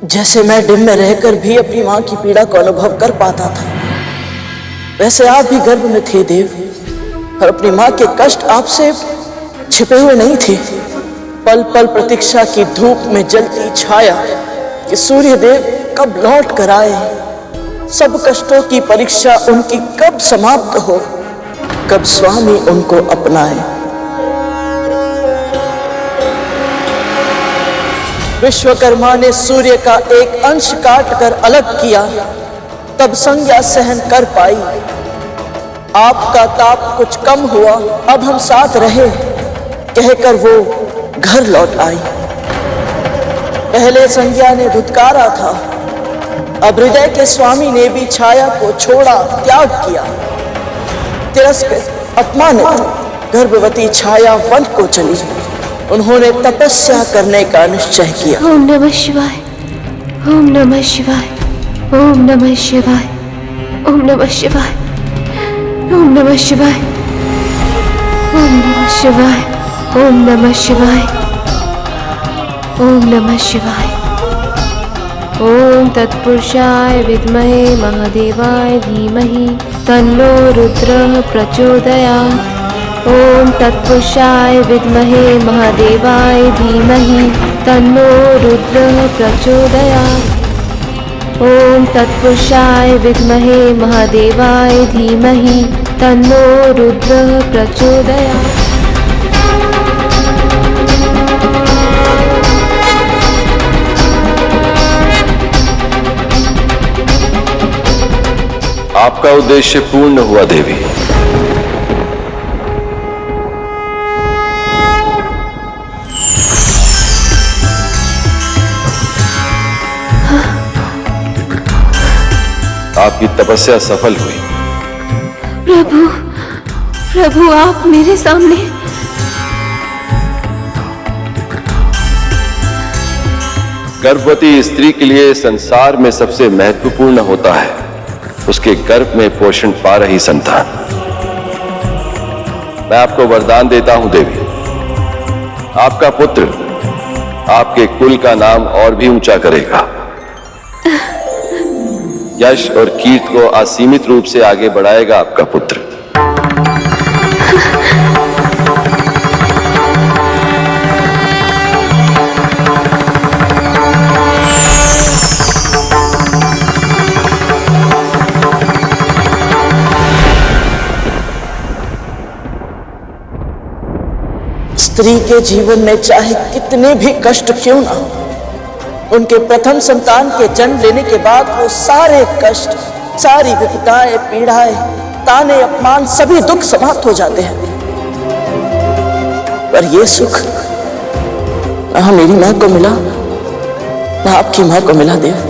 जैसे मैं डिम में रहकर भी अपनी मां की पीड़ा को अनुभव कर पाता था, वैसे आप भी गर्भ में थे देव, और अपनी मां के कष्ट आपसे छिपे हुए नहीं थे। पल पल प्रतीक्षा की धूप में जलती छाया कि सूर्य देव कब लौट कर आए, सब कष्टों की परीक्षा उनकी कब समाप्त हो, कब स्वामी उनको अपनाए। विश्वकर्मा ने सूर्य का एक अंश काट कर अलग किया, तब संज्ञा सहन कर पाई। आपका ताप कुछ कम हुआ, अब हम साथ रहे, कहकर वो घर लौट आई। पहले संज्ञा ने धुतकारा था, अब हृदय के स्वामी ने भी छाया को छोड़ा, त्याग किया। तिरस्कृत, अपमानित गर्भवती छाया वन को चली। उन्होंने तपस्या करने का निश्चय किया। ओम नमः शिवाय, ओम नमः शिवाय, ओम नमः शिवाय, ओम नमः शिवाय, ओम नमः शिवाय, ओम नमः शिवाय, ओम नमः शिवाय, ओम नमः शिवाय। ओम तत्पुरुषाय विद्महे महादेवाय धीमहि तन्नो रुद्रः प्रचोदयात्। ओम तत्पुरुषाय विद्महे महादेवाय धीमहि तन्नो रुद्रः प्रचोदयात्। ओम तत्पुरुषाय विद्महे महादेवाय धीमहि तन्नो रुद्रः प्रचोदयात्। आपका उद्देश्य पूर्ण हुआ देवी। आपकी तपस्या सफल हुई। प्रभु, प्रभु आप मेरे सामने। गर्भवती स्त्री के लिए संसार में सबसे महत्वपूर्ण होता है उसके गर्भ में पोषण पा रही संतान। मैं आपको वरदान देता हूं देवी, आपका पुत्र आपके कुल का नाम और भी ऊंचा करेगा, यश और कीर्ति को असीमित रूप से आगे बढ़ाएगा आपका पुत्र। स्त्री के जीवन में चाहे कितने भी कष्ट क्यों ना हो, उनके प्रथम संतान के जन्म लेने के बाद वो सारे कष्ट सारी विपदाएं, पीड़ाएं, ताने, अपमान, सभी दुख समाप्त हो जाते हैं। पर ये सुख ना मेरी मां को मिला, ना आपकी मां को मिला देव।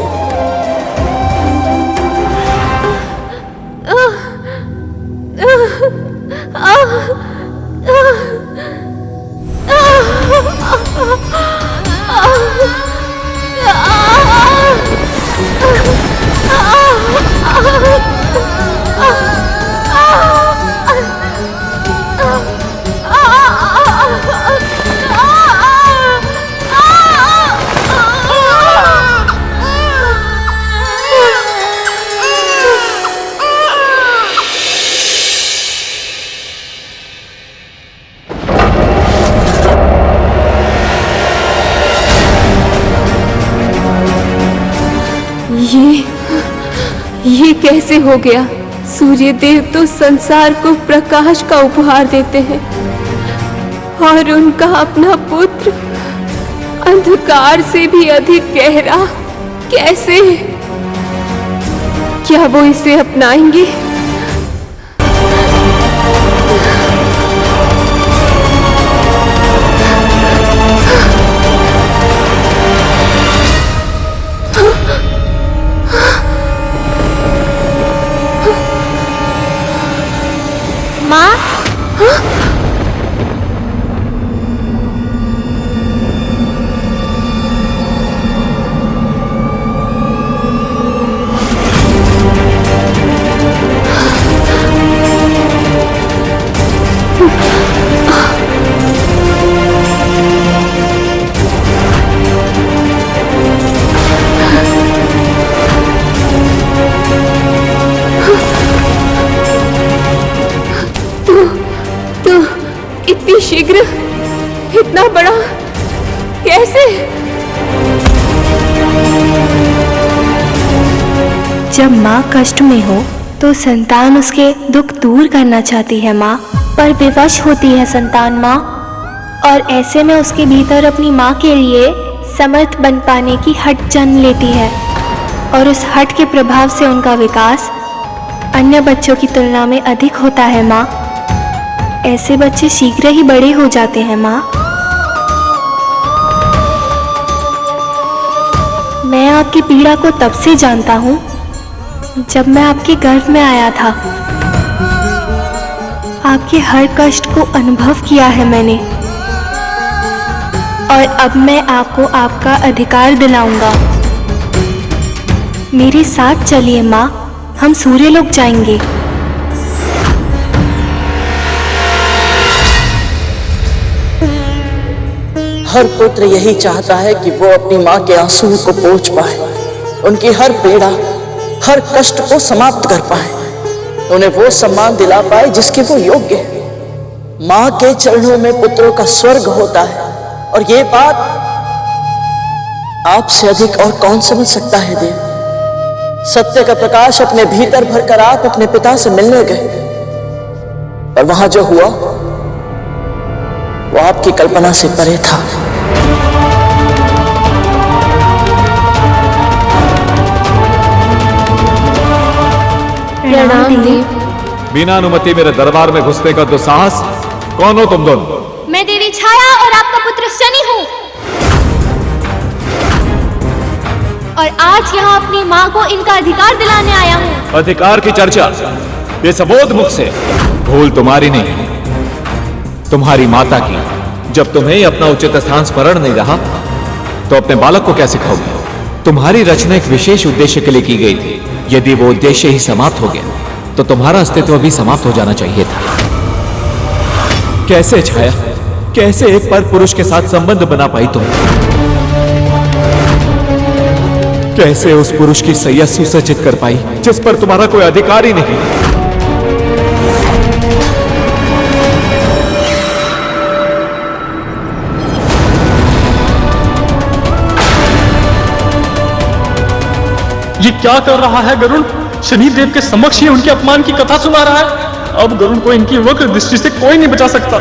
ये कैसे हो गया? सूर्य देव तो संसार को प्रकाश का उपहार देते हैं और उनका अपना पुत्र अंधकार से भी अधिक गहरा। कैसे? क्या वो इसे अपनाएंगे? माँ? इतनी शीघ्र, इतना बड़ा, कैसे? जब माँ कष्ट में हो तो संतान उसके दुख दूर करना चाहती है माँ, पर विवश होती है संतान माँ, और ऐसे में उसके भीतर अपनी माँ के लिए समर्थ बन पाने की हट जन्म लेती है, और उस हट के प्रभाव से उनका विकास अन्य बच्चों की तुलना में अधिक होता है माँ। ऐसे बच्चे शीघ्र ही बड़े हो जाते हैं माँ। मैं आपकी पीड़ा को तब से जानता हूँ जब मैं आपके गर्भ में आया था। आपके हर कष्ट को अनुभव किया है मैंने, और अब मैं आपको आपका अधिकार दिलाऊंगा। मेरे साथ चलिए माँ, हम सूर्यलोक जाएंगे। हर पुत्र यही चाहता है कि वो अपनी माँ के आंसुओं को पोंछ पाए, उनकी हर पीड़ा, हर कष्ट को समाप्त कर पाए, उन्हें वो सम्मान दिला पाए जिसके वो योग्य है। माँ के चरणों में पुत्रों का स्वर्ग होता है, और ये बात आपसे अधिक और कौन समझ सकता है देव। सत्य का प्रकाश अपने भीतर भरकर आप अपने पिता से मिलने गए, और वहां जो हुआ वो आपकी कल्पना से परे था। प्रणाम देव। बिना अनुमति मेरे दरबार में घुसने का दुस्साहस, कौन हो तुम दोनों? मैं देवी छाया और आपका पुत्र शनि हूँ, और आज यहाँ अपनी माँ को इनका अधिकार दिलाने आया हूँ। अधिकार की चर्चा बेसबोध मुख से। भूल तुम्हारी नहीं, तुम्हारी माता की। जब तुम्हें अपना उचित स्थान स्मरण नहीं रहा तो अपने बालक को क्या सिखाओगे? तुम्हारी रचना एक विशेष उद्देश्य के लिए की गई थी। यदि वो उद्देश्य ही समाप्त हो गया तो तुम्हारा अस्तित्व भी समाप्त हो जाना चाहिए था। कैसे छाया, कैसे एक पर पुरुष के साथ संबंध बना पाई तुम? कैसे उस पुरुष की सैया सुसज्जित कर पाई जिस पर तुम्हारा कोई अधिकार ही नहीं? ये क्या कर रहा है गरुड़? शनिदेव के समक्ष ही उनके अपमान की कथा सुना रहा है। अब गरुड़ को इनकी वक्र दृष्टि से कोई नहीं बचा सकता।